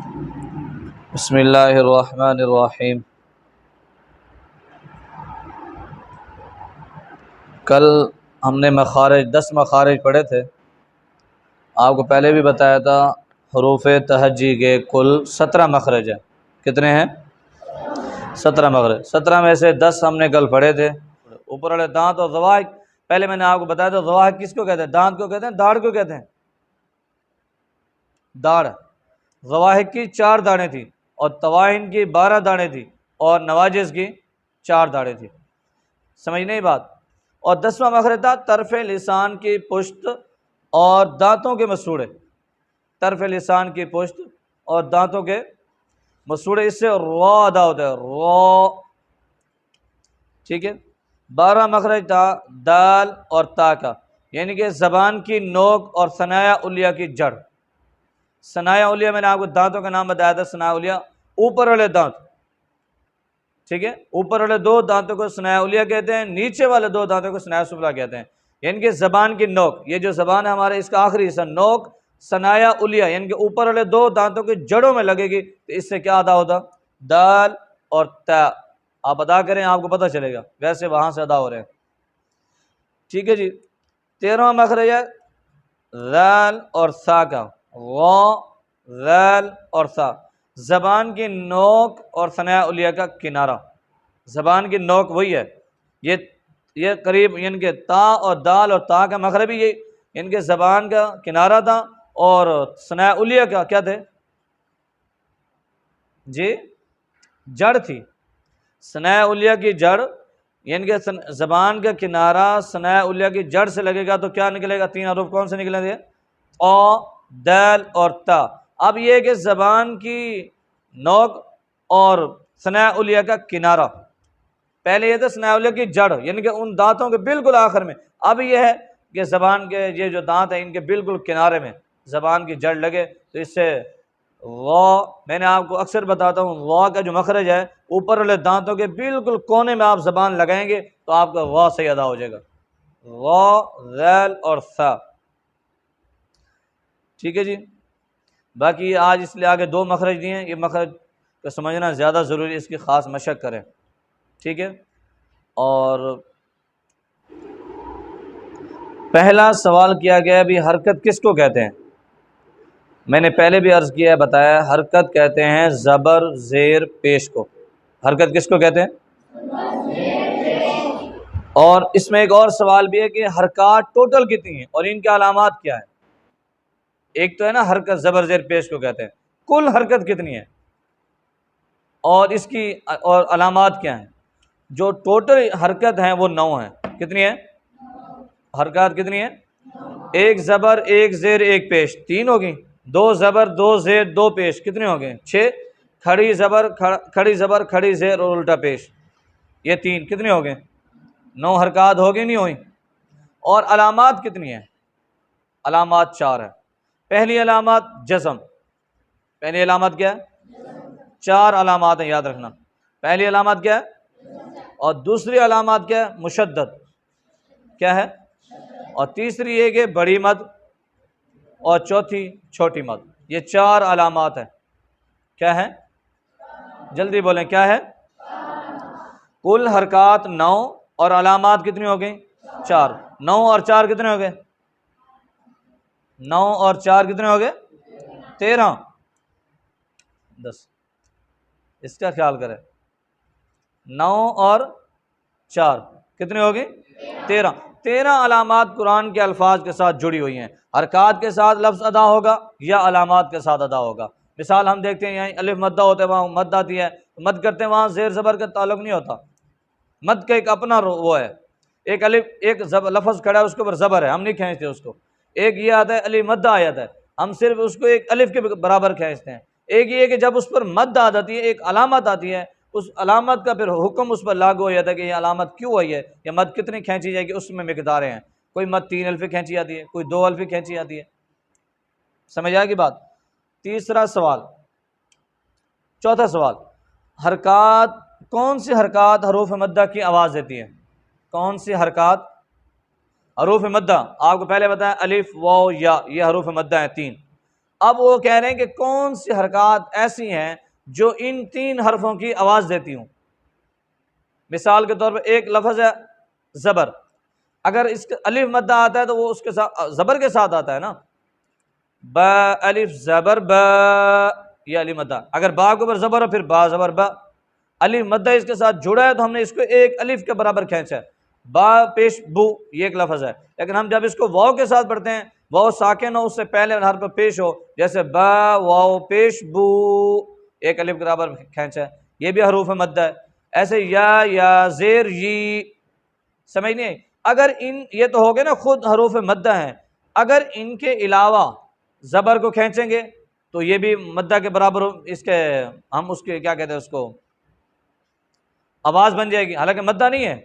بسم اللہ الرحمن الرحیم۔ کل ہم نے مخارج 10 مخارج پڑھے تھے۔ آپ کو پہلے بھی بتایا تھا حروف تہجی کے کل 17 مخرج ہیں۔ کتنے ہیں؟ 17 مخرج۔ 17 میں سے 10 ہم نے کل پڑھے تھے۔ اوپر والے دانت اور ضواحک، پہلے میں نے آپ کو بتایا تھا ضواحک کس کو کہتے ہیں؟ دانت کو کہتے ہیں، داڑھ کو کہتے ہیں؟ داڑھ۔ ضواحک کی 4 داڑیں تھیں اور تواہن کی 12 داڑیں تھیں اور نواجز کی 4 داڑیں تھیں۔ سمجھ نہیں بات؟ اور 10واں مخرج تھا طرف لسان کی پشت اور دانتوں کے مسوڑے۔ طرف لسان کی پشت اور دانتوں کے مسوڑے، اس سے رو ادا ہوتا ہے، رو۔ ٹھیک ہے۔ 12 مخرج تھا دال اور تا کا، یعنی کہ زبان کی نوک اور ثنایا علیہ کی جڑ۔ ثنایا علیہ میں نے آپ کو دانتوں کا نام بتایا تھا، ثنایا علیہ اوپر والے دانت۔ ٹھیک ہے، اوپر والے 2 دانتوں کو ثنایا علیہ کہتے ہیں، نیچے والے 2 دانتوں کو ثنایا سفلی کہتے ہیں۔ یعنی کہ زبان کی نوک، یہ جو زبان ہے ہمارے، اس کا آخری حصہ نوک ثنایا علیہ، یعنی کہ اوپر والے 2 دانتوں کی جڑوں میں لگے گی، تو اس سے کیا ادا ہوتا؟ دال اور تا۔ آپ ادا کریں، آپ کو پتہ چلے گا، ویسے وہاں سے ادا ہو رہے ہیں۔ ٹھیک ہے جی۔ 13واں مخرج ہے ذال اور سا کا، غ، ذال اور سا۔ زبان کی نوک اور ثنایا علیہ کا کنارہ۔ زبان کی نوک وہی ہے، یہ قریب، یعنی کہ تا اور دال اور تا کا مخرج بھی یہی، یعنی کہ زبان کا کنارہ تھا اور ثنایا علیہ کا کیا تھے جی؟ جڑ تھی۔ ثنایا علیہ کی جڑ، یعنی کہ زبان کا کنارہ ثنایا علیہ کی جڑ سے لگے گا تو کیا نکلے گا؟ 3 حروف کون سے نکلیں گے؟ او، دال اور تا۔ اب یہ کہ زبان کی نوک اور ثنایا علیہ کا کنارہ، پہلے یہ تھا ثنایا علیہ کی جڑ، یعنی کہ ان دانتوں کے بالکل آخر میں۔ اب یہ ہے کہ زبان کے یہ جو دانت ہیں ان کے بالکل کنارے میں زبان کی جڑ لگے، تو اس سے غ، میں نے آپ کو اکثر بتاتا ہوں غ کا جو مخرج ہے اوپر والے دانتوں کے بالکل کونے میں آپ زبان لگائیں گے تو آپ کا غ صحیح ادا ہو جائے گا، غ، ذال اور سا۔ ٹھیک ہے جی۔ باقی آج اس لیے آگے 2 مخرج دیے ہیں، یہ مخرج کو سمجھنا زیادہ ضروری ہے، اس کی خاص مشق کریں۔ ٹھیک ہے۔ اور پہلا سوال کیا گیا بھی حرکت کس کو کہتے ہیں؟ میں نے پہلے بھی عرض کیا ہے، بتایا، حرکت کہتے ہیں زبر زیر پیش کو۔ حرکت کس کو کہتے ہیں؟ اور اس میں ایک اور سوال بھی ہے کہ حرکات ٹوٹل کتنی ہیں اور ان کے علامات کیا ہیں؟ ایک تو ہے نا حرکت زبر زیر پیش کو کہتے ہیں، کل حرکت کتنی ہے اور اس کی اور علامات کیا ہیں؟ جو ٹوٹل حرکت ہیں وہ 9 ہیں۔ کتنی ہیں حرکات؟ کتنی ہیں؟ 1 زبر 1 زیر 1 پیش، 3 ہو گئی۔ 2 زبر 2 زیر 2 پیش، کتنے ہو گئے؟ 6۔ کھڑی زبر کھڑی زیر اور الٹا پیش، یہ 3، کتنے ہو گئے؟ 9 حرکات ہو گئی، نہیں ہوئی؟ اور علامات کتنی ہیں؟ علامات 4 ہیں۔ پہلی علامات جزم، پہلی علامات کیا ہے؟ 4 علامات ہیں، یاد رکھنا۔ پہلی علامات کیا ہے؟ اور دوسری علامات کیا ہے؟ مشدد، کیا ہے؟ اور تیسری یہ کہ بڑی مد، اور چوتھی چھوٹی مد۔ یہ 4 علامات ہیں۔ کیا ہے؟ جلدی بولیں، کیا ہے؟ کل حرکات 9 اور علامات کتنی ہو گئی؟ 4۔ 9 اور 4 کتنے ہو گئے؟ 9 اور 4 کتنے ہو گئے؟ 13۔ 10، اس کا خیال کریں۔ 9 اور 4 کتنے ہو گئی؟ 13۔ 13 علامات قرآن کے الفاظ کے ساتھ جڑی ہوئی ہیں۔ حرکات کے ساتھ لفظ ادا ہوگا یا علامات کے ساتھ ادا ہوگا۔ مثال ہم دیکھتے ہیں یہاں الف مدہ ہوتا ہے، وہاں مد آتی ہے، مد کرتے ہیں، وہاں زیر زبر کا تعلق نہیں ہوتا۔ مد کا ایک اپنا وہ ہے، ایک الف، ایک لفظ کھڑا ہے اس کے اوپر زبر ہے، ہم نہیں کھینچتے اس کو۔ ایک یہ آتا ہے الف مدہ آیت ہے، ہم صرف اس کو ایک الف کے برابر کھینچتے ہیں۔ ایک یہ کہ جب اس پر مد آ جاتی ہے، ایک علامت آتی ہے، اس علامت کا پھر حکم اس پر لاگو ہو جاتا ہے کہ یہ علامت کیوں آئی ہے، یا مد کتنی کھینچی جائے گی، اس میں مقداریں ہیں۔ کوئی مد 3 الفیں کھینچی جاتی ہے، کوئی 2 الفیں کھینچی جاتی ہے۔ سمجھ آئے گی بات؟ تیسرا سوال، چوتھا سوال، حرکات، کون سی حرکات حروف مدہ کی آواز دیتی ہے؟ کون سی حرکات حروف مدہ؟ آپ کو پہلے بتایا الف واو یا، یہ حروف مدہ ہیں 3۔ اب وہ کہہ رہے ہیں کہ کون سی حرکات ایسی ہیں جو ان تین حرفوں کی آواز دیتی ہوں. مثال کے طور پر ایک لفظ ہے زبر، اگر اس کا الف مدہ آتا ہے تو وہ اس کے ساتھ زبر کے ساتھ آتا ہے نا، با الف زبر با، یہ الف مدہ. اگر با کے اوپر زبر ہو پھر با زبر با، الف مدہ اس کے ساتھ جڑا ہے تو ہم نے اس کو ایک الف کے برابر کھینچا ہے. با پیش بو یہ ایک لفظ ہے. لیکن ہم جب اس کو واو کے ساتھ پڑھتے ہیں، واو ساکن ہو، اس سے پہلے حرف پیش ہو، جیسے با واو پیش بو، ایک الف کے برابر کھینچا ہے، یہ بھی حروف مدہ ہے. ایسے یا زیر یی، سمجھ نہیں آئی؟ اگر یہ تو ہو گئے نا خود حروف مدہ ہیں، اگر ان کے علاوہ زبر کو کھینچیں گے تو یہ بھی مدہ کے برابر اس کے ہم اس کے کیا کہتے ہیں اس کو آواز بن جائے گی. حالانکہ مدہ نہیں ہے،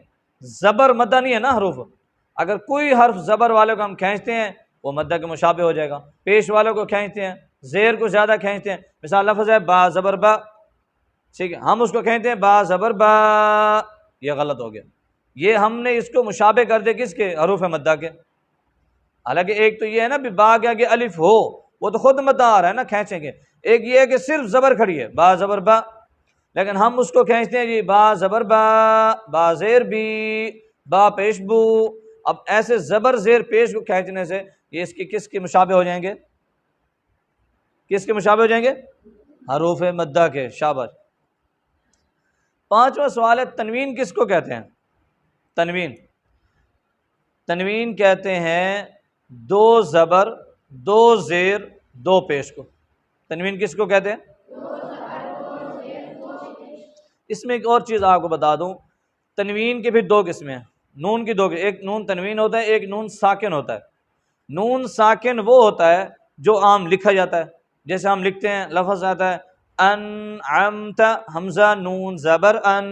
زبر مدہ نہیں ہے نا حروف. اگر کوئی حرف زبر والے کو ہم کھینچتے ہیں وہ مدہ کے مشابہ ہو جائے گا، پیش والوں کو کھینچتے ہیں، زیر کو زیادہ کھینچتے ہیں. مثال لفظ ہے با زبر با، ٹھیک ہے، ہم اس کو کھینچتے ہیں با زبر با، یہ غلط ہو گیا. یہ ہم نے اس کو مشابہ کر دیا کس کے؟ حروف مدہ کے. حالانکہ ایک تو یہ ہے نا بھی با کے آگے الف ہو، وہ تو خود مدہ آ رہا ہے نا، کھینچیں گے. ایک یہ ہے کہ صرف زبر کھڑی ہے با زبر با، لیکن ہم اس کو کھینچتے ہیں جی با زبر با، با زیر بی، با پیش بو. اب ایسے زبر زیر پیش کو کھینچنے سے یہ اس کی کس کے مشابہ ہو جائیں گے؟ کس کے مشابہ ہو جائیں گے؟ حروف مدہ کے. شاباش. پانچواں سوال ہے تنوین کس کو کہتے ہیں؟ تنوین کہتے ہیں دو زبر دو زیر دو پیش کو. تنوین کس کو کہتے ہیں؟ اس میں ایک اور چیز آپ کو بتا دوں، تنوین کے بھی دو قسمیں ہیں. نون کی دو قسمیں، ایک نون تنوین ہوتا ہے، ایک نون ساکن ہوتا ہے. نون ساکن وہ ہوتا ہے جو عام لکھا جاتا ہے، جیسے ہم لکھتے ہیں لفظ آتا ہے انعمت، حمزہ نون زبر ان،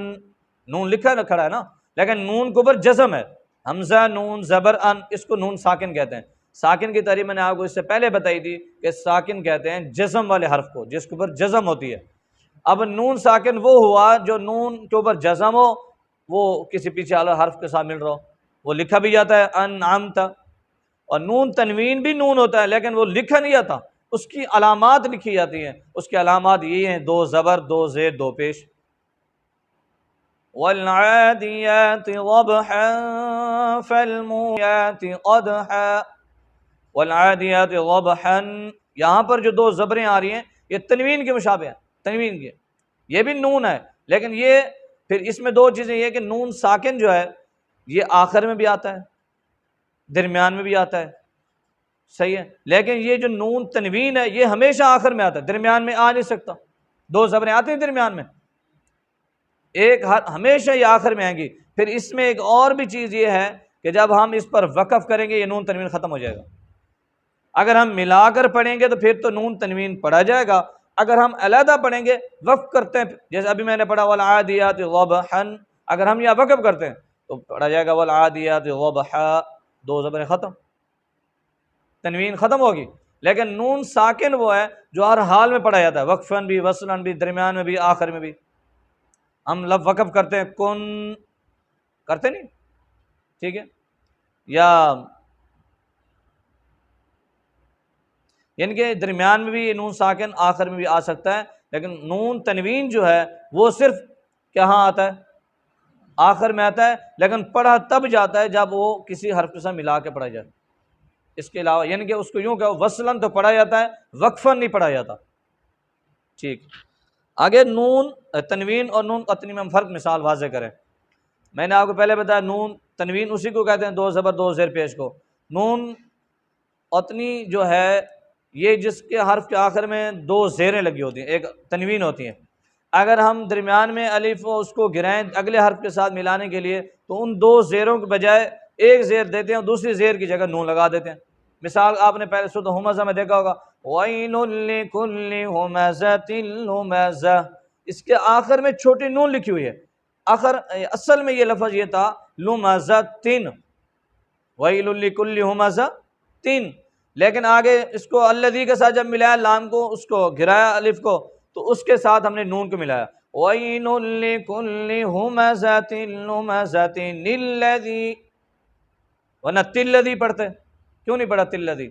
نون لکھا کھڑا ہے نا، لیکن نون کے اوپر جزم ہے، حمزہ نون زبر ان، اس کو نون ساکن کہتے ہیں. ساکن کی تعریف میں نے آپ کو اس سے پہلے بتائی تھی کہ ساکن کہتے ہیں جزم والے حرف کو، جس کے اوپر جزم ہوتی ہے. اب نون ساکن وہ ہوا جو نون کے اوپر جزم ہو، وہ کسی پیچھے والا حرف کے ساتھ مل رہا ہو، وہ لکھا بھی جاتا ہے انعمت. اور نون تنوین بھی نون ہوتا ہے لیکن وہ لکھا نہیں جاتا، اس کی علامات لکھی جاتی ہیں. اس کی علامات یہ ہیں دو زبر دو زیر دو پیش. والعادیات ضبحا فالموریات قدحا، والعادیات ضبحا، یہاں پر جو دو زبریں آ رہی ہیں یہ تنوین کے مشابہ ہیں. تنوین کے یہ بھی نون ہے، لیکن یہ پھر اس میں دو چیزیں، یہ کہ نون ساکن جو ہے یہ آخر میں بھی آتا ہے، درمیان میں بھی آتا ہے، صحیح ہے. لیکن یہ جو نون تنوین ہے یہ ہمیشہ آخر میں آتا ہے، درمیان میں آ نہیں سکتا. دو زبریں آتی ہیں درمیان میں، ایک ہمیشہ یہ آخر میں آئیں گی. پھر اس میں ایک اور بھی چیز یہ ہے کہ جب ہم اس پر وقف کریں گے یہ نون تنوین ختم ہو جائے گا. اگر ہم ملا کر پڑھیں گے تو پھر تو نون تنوین پڑھا جائے گا. اگر ہم علیحدہ پڑھیں گے وقف کرتے ہیں، جیسے ابھی میں نے پڑھا والعادیات ضبحا، اگر ہم یہاں وقف کرتے ہیں تو پڑھا جائے گا والعادیات ضبحا، دو زبریں ختم، تنوین ختم ہوگی. لیکن نون ساکن وہ ہے جو ہر حال میں پڑھا جاتا ہے، وقفاً بھی وصلاً بھی درمیان میں بھی آخر میں بھی. ہم لفظ وقف کرتے ہیں کن، کرتے نہیں، ٹھیک ہے، یا یعنی کہ درمیان میں بھی نون ساکن آخر میں بھی آ سکتا ہے. لیکن نون تنوین جو ہے وہ صرف کہاں آتا ہے؟ آخر میں آتا ہے، لیکن پڑھا تب جاتا ہے جب وہ کسی حرف کے ساتھ ملا کے پڑھا جائے. اس کے علاوہ یعنی کہ اس کو یوں کہ وصلاً تو پڑھا جاتا ہے، وقفاً نہیں پڑھا جاتا. ٹھیک، آگے نون تنوین اور نون قطنی میں ہم فرق مثال واضح کریں. میں نے آپ کو پہلے بتایا نون تنوین اسی کو کہتے ہیں دو زبر دو زیر پیش کو. نون قطنی جو ہے یہ جس کے حرف کے آخر میں دو زیریں لگی ہوتی ہیں، ایک تنوین ہوتی ہیں. اگر ہم درمیان میں الف اس کو گرائیں اگلے حرف کے ساتھ ملانے کے لیے تو ان دو زیروں کے بجائے ایک زیر دیتے ہیں اور دوسری زیر کی جگہ نون لگا دیتے ہیں. مثال آپ نے پہلے سورۃ ہمزہ میں دیکھا ہوگا وَيْلٌ لِّكُلِّ هُمَزَةٍ لُمَزَةٍ، اس کے آخر میں چھوٹی نون لکھی ہوئی ہے. اصل میں یہ لفظ یہ تھا لُمَزَةٍ، وَيْلٌ لِّكُلِّ هُمَزَةٍ، لیکن آگے اس کو الذی کے ساتھ جب ملایا، لام کو اس کو گرایا الف کو، تو اس کے ساتھ ہم نے نون کو ملایا وَيْلٌ لِّكُلِّ هُمَزَةٍ لُمَزَةٍ الذی، ورنہ تلذی پڑھتے، کیوں نہیں پڑھا تلذی؟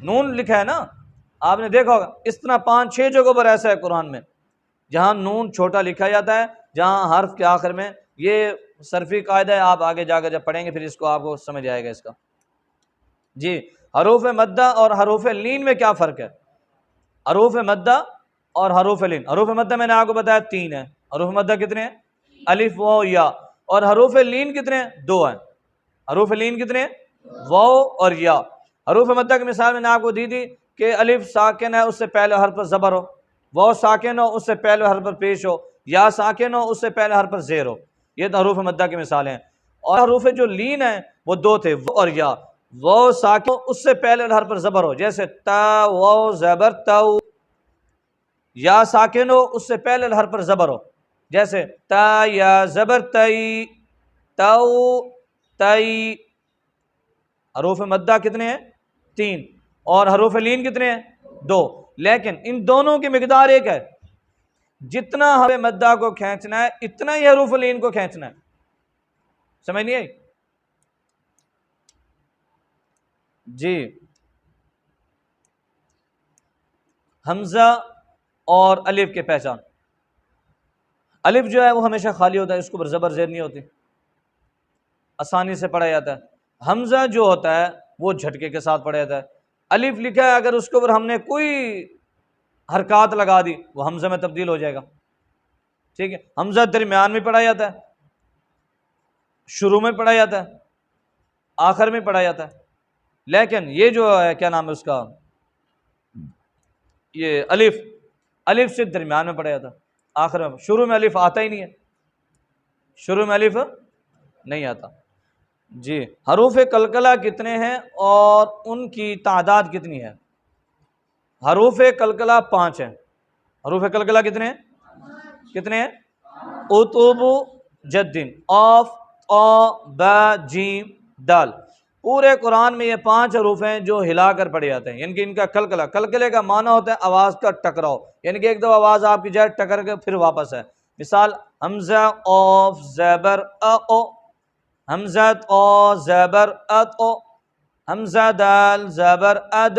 نون لکھا ہے نا، آپ نے دیکھا ہوگا اس طرح 5-6 جگہوں پر ایسا ہے قرآن میں جہاں نون چھوٹا لکھا جاتا ہے، جہاں حرف کے آخر میں، یہ صرفی قاعدہ ہے، آپ آگے جا کر جب پڑھیں گے پھر اس کو آپ کو سمجھ آئے گا اس کا۔ جی، حروف مدہ اور حروف لین میں کیا فرق ہے؟ حروف مدہ اور حروف لین، حروف مدہ میں نے آپ کو بتایا 3 ہیں، حروف مدہ کتنے ہیں؟ الف واو یا، اور حروف لین کتنے ہیں؟ 2 ہیں۔ حروف لین کتنے ہیں؟ واو اور یا۔ حروف مدہ کی مثال میں نے آپ کو دی تھی کہ الف ساکن ہے، اس سے پہلے حرف پر زبر ہو، واو ساکن ہو، اس سے پہلے حرف پر پیش ہو، یا ساکن ہو، اس سے پہلے حرف پر زیر ہو۔ یہ تو حروف مدہ کی مثالیں ہیں۔ اور حروف جو لین ہیں وہ 2 تھے، واو اور یا۔ واو ساکن ہو، اس سے پہلے حرف پر زبر ہو، جیسے تا واو زبر تاؤ۔ یا ساکن ہو، اس سے پہلے حرف پر زبر ہو، جیسے تا یا زبر تئی، تاؤ تئی۔ حروف مدہ کتنے ہیں؟ 3، اور حروف لین کتنے ہیں؟ 2، لیکن ان دونوں کی مقدار ایک ہے، جتنا حروف مدہ کو کھینچنا ہے اتنا ہی حروف لین کو کھینچنا ہے۔ سمجھ نہیں آئی؟ جی، حمزہ اور الف کے پہچان۔ الف جو ہے وہ ہمیشہ خالی ہوتا ہے، اس کے اوپر زبر زیر نہیں ہوتی، آسانی سے پڑھا جاتا ہے۔ حمزہ جو ہوتا ہے وہ جھٹکے کے ساتھ پڑھا جاتا ہے۔ الف لکھا ہے، اگر اس کے اوپر ہم نے کوئی حرکات لگا دی وہ حمزہ میں تبدیل ہو جائے گا، ٹھیک ہے۔ حمزہ درمیان میں پڑھا جاتا ہے، شروع میں پڑھا جاتا ہے، آخر میں پڑھا جاتا ہے، لیکن یہ جو ہے کیا نام ہے اس کا، یہ الف سے درمیان میں پڑھا جاتا ہے، آخر میں۔ شروع میں الف آتا ہی نہیں ہے، شروع میں الف نہیں آتا۔ جی، حروف قلقلہ کتنے ہیں اور ان کی تعداد کتنی ہے؟ حروف قلقلہ 5 ہیں۔ حروف قلقلہ کتنے ہیں؟ کتنے ہیں؟ اتوب جدن، آف، آ، با، جیم، دال۔ پورے قرآن میں یہ 5 حروف ہیں جو ہلا کر پڑھے جاتے ہیں، یعنی کہ ان کا قلقلہ، قلقلے کا معنی ہوتا ہے آواز کا ٹکراؤ، یعنی کہ ایک دفعہ آواز آپ کی جائے ٹکر کے پھر واپس ہے۔ مثال حمزہ اوف زبر او، حمزہ او زبر ات او، حمزہ دال زبر اد،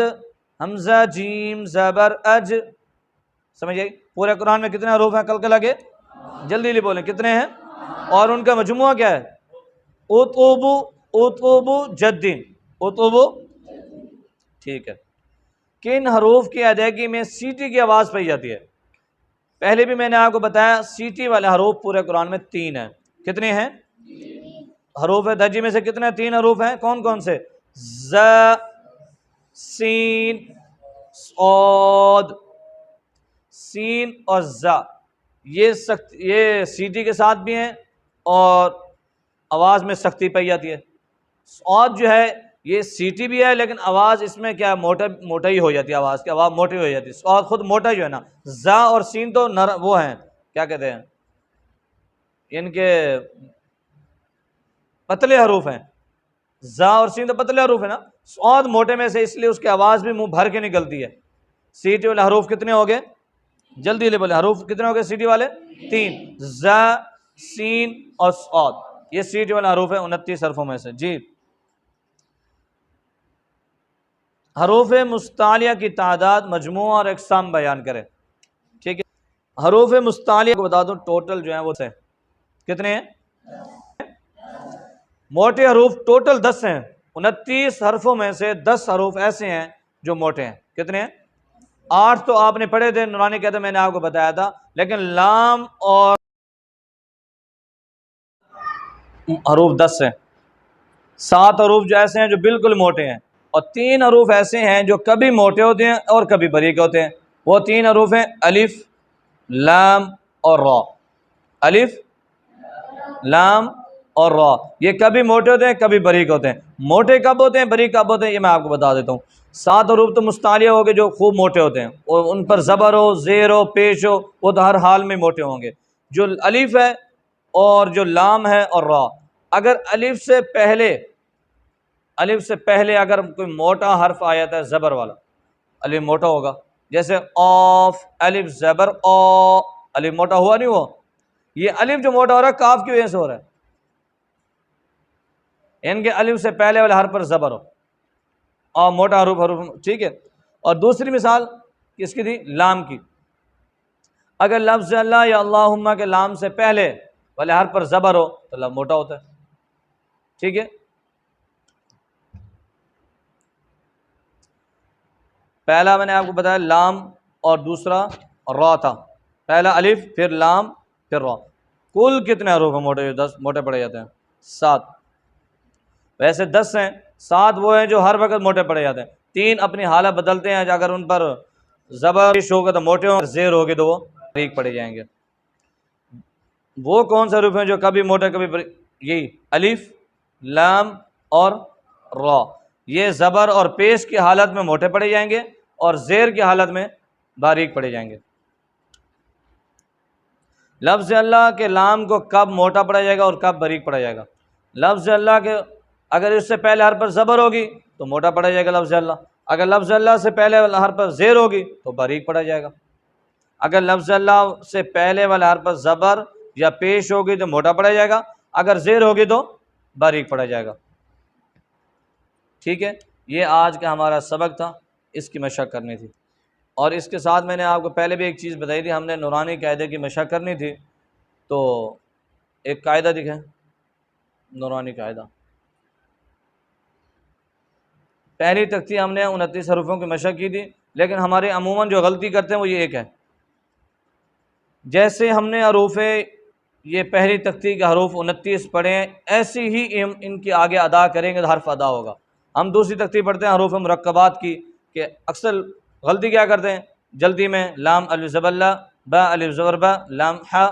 حمزہ جیم زبر اج۔ سمجھ آئی؟ پورے قرآن میں کتنے حروف ہیں قلقلہ کے؟ جلدی جلدی بولیں کتنے ہیں، اور ان کا مجموعہ کیا ہے؟ اتوبو، اتوبو جدین، اتوبو، ٹھیک ہے۔ کن حروف کی ادائیگی میں سیٹی کی آواز پائی جاتی ہے؟ پہلے بھی میں نے آپ کو بتایا سیٹی والے حروف پورے قرآن میں 3 ہیں۔ کتنے ہیں؟ حروف دھجی میں سے کتنے 3 حروف ہیں؟ کون کون سے؟ ز، سین، صاد۔ سین اور زا یہ سیٹی کے ساتھ بھی ہیں اور آواز میں سختی پائی جاتی ہے۔ صاد جو ہے یہ سیٹی بھی ہے لیکن آواز اس میں کیا موٹا ہی ہو جاتی ہے، آواز کی آواز موٹی ہو جاتی ہے۔ صاد خود موٹا جو ہے نا، زا اور سین تو وہ ہیں، کیا کہتے ہیں، ان کے پتلے حروف ہیں۔ زا اور سین تو پتلے حروف ہیں نا، صاد موٹے میں سے، اس لیے اس کی آواز بھی منہ بھر کے نکلتی ہے۔ سیٹی والے حروف کتنے ہو گئے؟ جلدی لے بولے، حروف کتنے ہو گئے سیٹی والے؟ 3، زا، سین اور صاد، یہ سیٹی والے حروف ہیں 29 حرفوں میں سے۔ جی، حروف مستعلیہ کی تعداد، مجموعہ اور اقسام بیان کریں۔ ٹھیک ہے، حروف مستعلیہ کو بتا دوں ٹوٹل جو ہیں وہ کتنے ہیں؟ موٹے حروف ٹوٹل 10 ہیں، 29 حرفوں میں سے 10 حروف ایسے ہیں جو موٹے ہیں۔ کتنے ہیں؟ 8 تو آپ نے پڑھے تھے، نورانی کہتے میں نے آپ کو بتایا تھا، لیکن لام اور حروف 10 ہیں۔ 7 حروف جو ایسے ہیں جو بالکل موٹے ہیں، اور 3 حروف ایسے ہیں جو کبھی موٹے ہوتے ہیں اور کبھی باریک ہوتے ہیں۔ وہ 3 حروف ہیں الف، لام اور را۔ الف، لام اور را، یہ کبھی موٹے ہوتے ہیں کبھی باریک ہوتے ہیں۔ موٹے کب ہوتے ہیں باریک کب ہوتے ہیں یہ میں آپ کو بتا دیتا ہوں۔ 7 حروف تو مستعلیہ ہو گئے جو خوب موٹے ہوتے ہیں، اور ان پر زبر ہو، زیر ہو، پیش ہو، وہ تو ہر حال میں موٹے ہوں گے۔ جو الف ہے اور جو لام ہے اور را، اگر الف سے پہلے اگر کوئی موٹا حرف آ جاتا ہے زبر والا، الف موٹا ہوگا، جیسے اوف، الف زبر او، الف موٹا ہوا نہیں ہوا؟ یہ الف جو موٹا ہو رہا ہے کاف کی وجہ سے ہو رہا ہے، ان کے الف سے پہلے والے حرف پر زبر ہو اور موٹا حروف، ٹھیک ہے۔ اور دوسری مثال کس کی تھی؟ لام کی. اگر لفظ اللہ یا اللہم کے لام سے پہلے والے حرف پر زبر ہو تو لفظ موٹا ہوتا ہے. ٹھیک ہے، پہلا میں نے آپ کو بتایا لام اور دوسرا را تھا. پہلا الف، پھر لام، پھر را. کل کتنے حروف ہیں موٹے؟ 10 موٹے پڑے جاتے ہیں، 7. ویسے 10 ہیں، 7 وہ ہیں جو ہر وقت موٹے پڑے جاتے ہیں. 3 اپنی حالت بدلتے ہیں، اگر ان پر زبر ہوگا تو موٹے ہوں، زیر ہوگی تو وہ باریک پڑے جائیں گے. وہ کون سے حروف ہیں جو کبھی موٹے کبھی یہی الف، لام اور را. یہ زبر اور پیش کی حالت میں موٹے پڑے جائیں گے اور زیر کی حالت میں باریک پڑے جائیں گے. لفظ اللہ کے لام کو کب موٹا پڑا جائے گا اور کب باریک پڑا جائے گا؟ لفظ اللہ کے اگر اس سے پہلے حرف پر زبر ہوگی تو موٹا پڑا جائے گا لفظ اللہ. اگر لفظ اللہ سے پہلے والا حرف پر زیر ہوگی تو باریک پڑا جائے گا. اگر لفظ اللہ سے پہلے والا حرف پر زبر یا پیش ہوگی تو موٹا پڑا جائے گا، اگر زیر ہوگی تو باریک پڑا جائے گا. ٹھیک ہے، یہ آج کا ہمارا سبق تھا، اس کی مشق کرنی تھی. اور اس کے ساتھ میں نے آپ کو پہلے بھی ایک چیز بتائی تھی، ہم نے نورانی قاعدے کی مشق کرنی تھی. تو ایک قاعدہ دکھیں، نورانی قاعدہ. پہلی تختی ہم نے 29 حروفوں کی مشق کی تھی، لیکن ہمارے عموماً جو غلطی کرتے ہیں وہ یہ ایک ہے. جیسے ہم نے حروف یہ پہلی تختی کے حروف 29 پڑھے ہیں، ایسی ہی ان کی آگے ادا کریں گے تو حرف ادا ہوگا. ہم دوسری تختی پڑھتے ہیں حروف مرکبات کی، کہ اکثر غلطی کیا کرتے ہیں جلدی میں، لام الف زبر لا، با الف زبر با، لام ہا،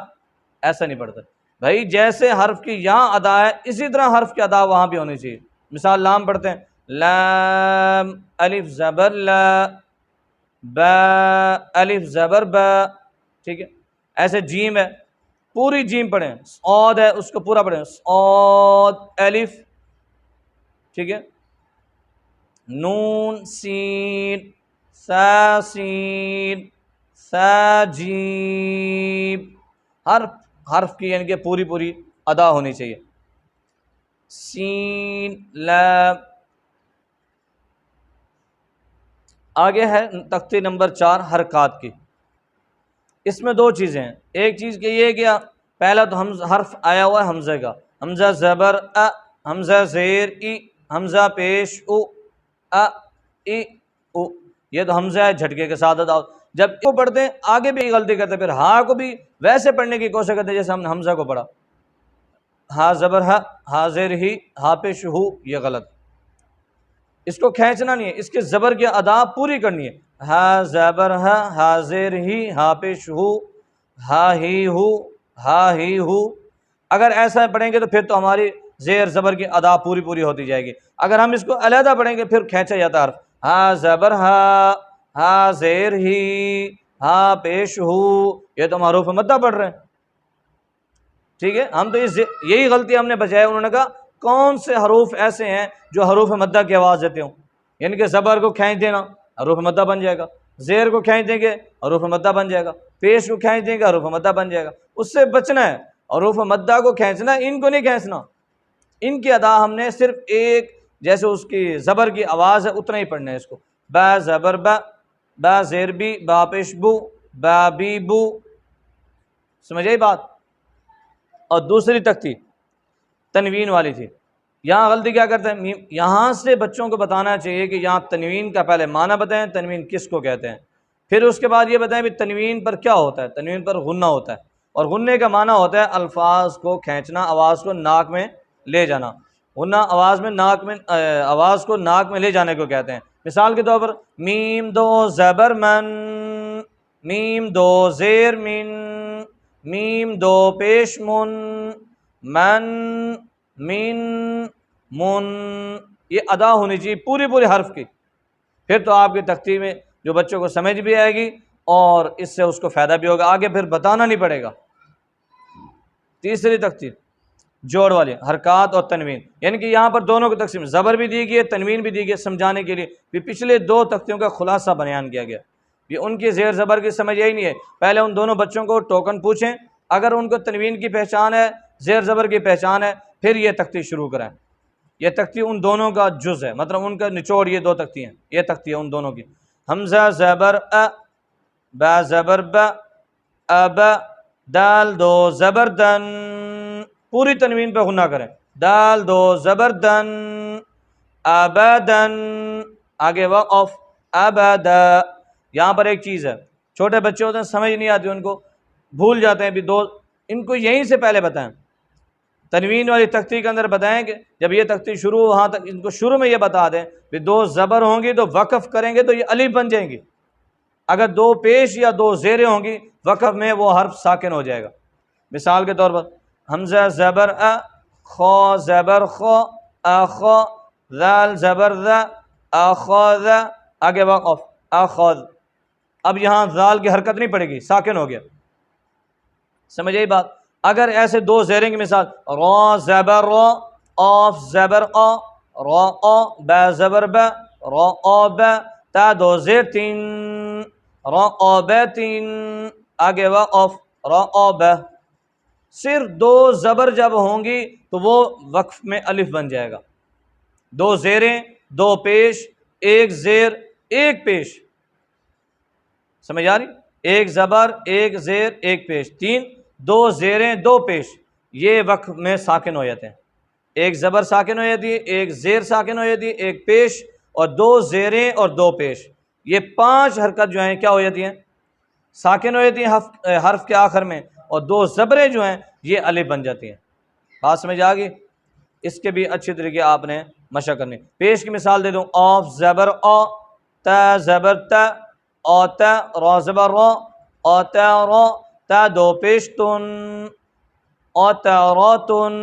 ایسا نہیں پڑھتے. بھائی جیسے حرف کی یہاں ادا ہے اسی طرح حرف کی ادا وہاں بھی ہونی چاہیے. مثال لام پڑھتے ہیں لام الف زبر لا، با الف زبر با. ٹھیک ہے، ایسے جیم ہے، پوری جیم پڑھیں. صاد ہے اس کو پورا پڑھیں، صاد الف. ٹھیک ہے، نون سین، سا سین، سا جیم. حرف کی یعنی کہ پوری ادا ہونی چاہیے. سین لام. آگے ہے تختی نمبر 4 حرکات کی. اس میں 2 چیزیں ہیں. ایک چیز کہ یہ کہ پہلا تو حرف آیا ہوا ہے حمزہ کا، حمزہ زبر ا، حمزہ زیر ای، حمزہ پیش او، ا ای او. یہ تو حمزہ ہے جھٹکے کے ساتھ ادا. جب کو پڑھتے ہیں آگے بھی غلطی کرتے ہیں، پھر ہا کو بھی ویسے پڑھنے کی کوشش کرتے ہیں جیسے ہم نے حمزہ کو پڑھا. ہا زبر ہا، ہا زیر ہی، ہا پیش ہو، یہ غلط. اس کو کھینچنا نہیں ہے، اس کے زبر کی ادا پوری کرنی ہے. ہا زبر ہا، ہا زیر ہی، ہا پیش ہو، ہا ہی ہو، ہا ہی ہو. اگر ایسا پڑھیں گے تو پھر تو ہماری زیر زبر کی ادا پوری ہوتی جائے گی. اگر ہم اس کو علیحدہ پڑھیں گے پھر کھینچا جاتا حرف. ہا زبر ہا، ہا زیر ہی، ہا پیش ہو، یہ تو ہم حروف مدہ پڑھ رہے ہیں. ٹھیک ہے، ہم تو یہی غلطی ہم نے بچائی. انہوں نے کہا کون سے حروف ایسے ہیں جو حروف مدہ کی آواز دیتے ہوں، یعنی کہ زبر کو کھینچ دینا حروف مدہ بن جائے گا، زیر کو کھینچ دیں گے حروف مدہ بن جائے گا، پیش کو کھینچ دیں گے حروف مدہ بن جائے گا. اس سے بچنا ہے، حروف مدہ کو کھینچنا، ان کو نہیں کھینچنا. ان کی ادا ہم نے صرف ایک جیسے اس کی زبر کی آواز ہے اتنا ہی پڑھنا ہے. اس کو با زبر با، با زیر بی، با پیش بو، با بی بو. سمجھ آئی بات؟ اور دوسری تختی تنوین والی تھی. یہاں غلطی کیا کرتے ہیں، یہاں سے بچوں کو بتانا چاہیے کہ یہاں تنوین کا پہلے معنی بتائیں، تنوین کس کو کہتے ہیں، پھر اس کے بعد یہ بتائیں بھی تنوین پر کیا ہوتا ہے. تنوین پر غنہ ہوتا ہے، اور غنے کا معنی ہوتا ہے الفاظ کو کھینچنا، آواز کو ناک میں لے جانا. غنہ آواز کو ناک میں لے جانے کو کہتے ہیں. مثال کے طور پر میم دو زبر من، میم دو زیر من، میم دو پیش من، من، من، من. یہ ادا ہونی چاہیے پوری حرف کی. پھر تو آپ کی تختی میں جو بچوں کو سمجھ بھی آئے گی اور اس سے اس کو فائدہ بھی ہوگا، آگے پھر بتانا نہیں پڑے گا. تیسری تختی جوڑ والی حرکات اور تنوین، یعنی کہ یہاں پر دونوں کی تقسیم، زبر بھی دی گئی ہے، تنوین بھی دی گئی ہے سمجھانے کے لیے. بھی پچھلے 2 تختیوں کا خلاصہ بیان کیا گیا. یہ ان کی زیر زبر کی سمجھ یہی نہیں ہے. پہلے ان دونوں بچوں کو ٹوکن پوچھیں، اگر ان کو تنوین کی پہچان ہے، زیر زبر کی پہچان ہے، پھر یہ تختی شروع کریں. یہ تختی ان دونوں کا جز ہے، مطلب ان کا نچوڑ یہ 2 تختی ہیں، یہ تختی ہے ان دونوں کی. حمزہ زبر ا، با زبر با، اب، دال دو زبر دن، پوری تنوین پہ غنہ کریں، دال دو زبر دن، ابدن، آگے وقف، ابدا۔ یہاں پر ایک چیز ہے، چھوٹے بچے ہوتے ہیں سمجھ نہیں آتی ان کو، بھول جاتے ہیں، بھی دو، ان کو یہیں سے پہلے بتائیں، تنوین والی تختی کے اندر بتائیں کہ جب یہ تختی شروع، وہاں تک ان کو شروع میں یہ بتا دیں کہ دو زبر ہوں گی تو وقف کریں گے تو یہ الف بن جائیں گی، اگر دو پیش یا دو زیریں ہوں گی وقف میں وہ حرف ساکن ہو جائے گا۔ مثال کے طور پر حمزہ زبر ا، خو زبر خو، اخو، ذال زبر ذا، اخذ، آگے وقف، اخذ۔ اب یہاں ذال کی حرکت نہیں پڑے گی، ساکن ہو گیا، سمجھ آئی بات؟ اگر ایسے دو زیریں کی مثال، را زبر را، آف زبر آ، را آ، با زبر با، را آ با، تا دو زیر تین، را آ با تین، آگے وقف، را آ با۔ صرف دو زبر جب ہوں گی تو وہ وقف میں الف بن جائے گا، دو زیریں، دو پیش، ایک زیر، ایک پیش، سمجھ آ رہی؟ ایک زبر، ایک زیر، ایک پیش، تین، دو زیریں، دو پیش، یہ وقف میں ساکن ہو جاتے ہیں، ایک زبر ساکن ہو جاتی ہے، ایک زیر ساکن ہو جاتی ہے، ایک پیش، اور دو زیریں اور دو پیش، یہ پانچ حرکت جو ہیں کیا ہو جاتی ہیں؟ ساکن ہو جاتی ہیں حرف کے آخر میں، اور دو زبریں جو ہیں یہ الف بن جاتی ہیں۔ بات سمجھ آ گئی؟ اس کے بھی اچھی طریقے آپ نے مشق کرنی۔ پیش کی مثال دے دوں، آف زبر آ، تا زبر تا، آتا، را زبر را، آتا را، تا دو پیش تن، آتا را تن،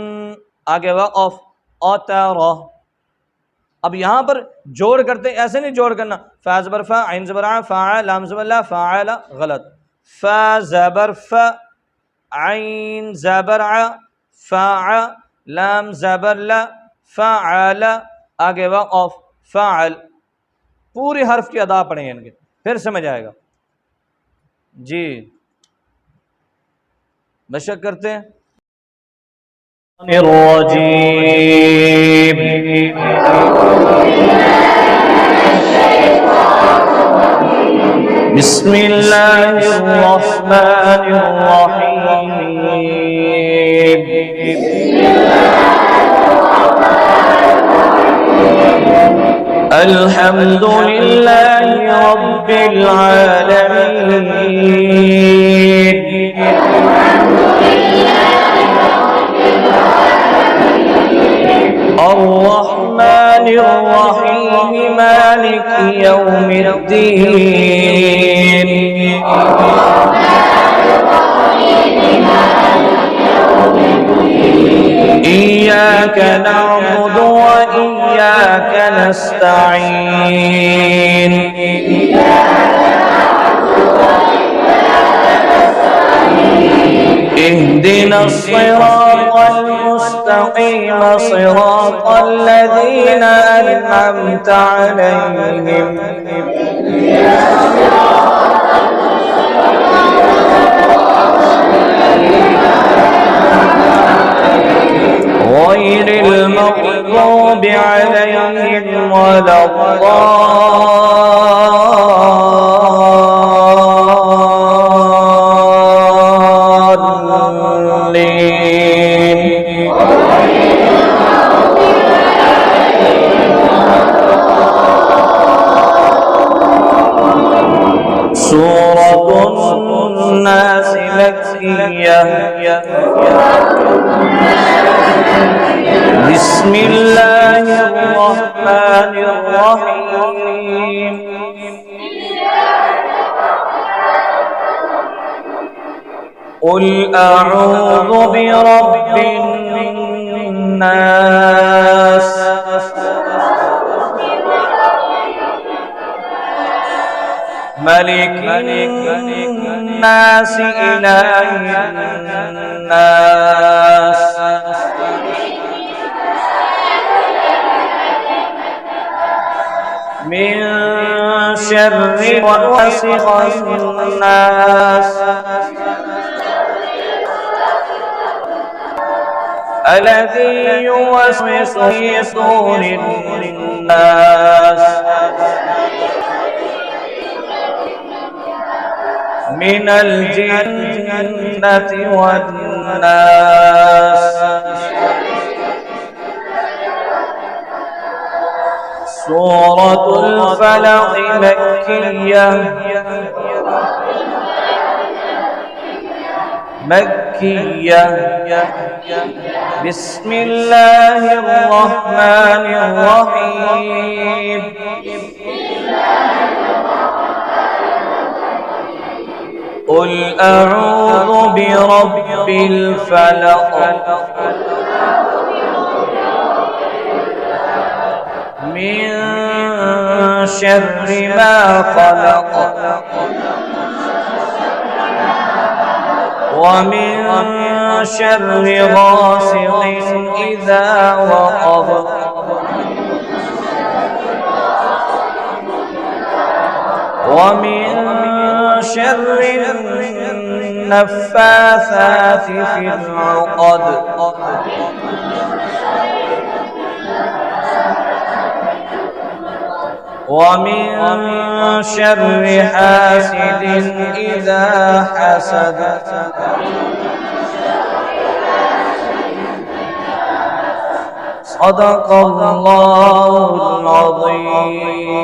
آگے وقف، آتا را۔ اب یہاں پر جوڑ کرتے ایسے نہیں جوڑ کرنا، فا زبر فا، عین زبر ع، فاعل، لام زبر لا، فاعل، غلط، فا زبر فا، عین زبر ع، فاع، لام زبر لا، فاعل، آگے وقف، فاعل۔ پوری حرف کی ادا پڑھیں ان کے، پھر سمجھ آئے گا۔ جی مشق کرتے ہیں۔ الرجیم، بسم اللہ الرحمن الرحیم، الحمد للہ رب العالمین، الرحمن الرحیم، مالک یوم الدین، إياك نعبد وإياك نستعين، اهدنا الصراط المستقيم، صراط الذين أنعمت عليهم، غير المغضوب عليهم ولا الضالين، سورة الناس مكية، بسم الله الرحمن الرحيم، قل أعوذ برب الناس، ملك الناس، إله الناس، من شر وسوسة الناس، الذي يوسوس في صدور الناس من الجنة والناس. سورة الفلق مكية. بسم الله الرحمن الرحيم. قل أعوذ برب الفلق من شر ما خلق ومن شر غاسق إذا وقب ومن شر النفاثات في العقد ومن شر حاسد إذا حسد. صدق الله العظيم.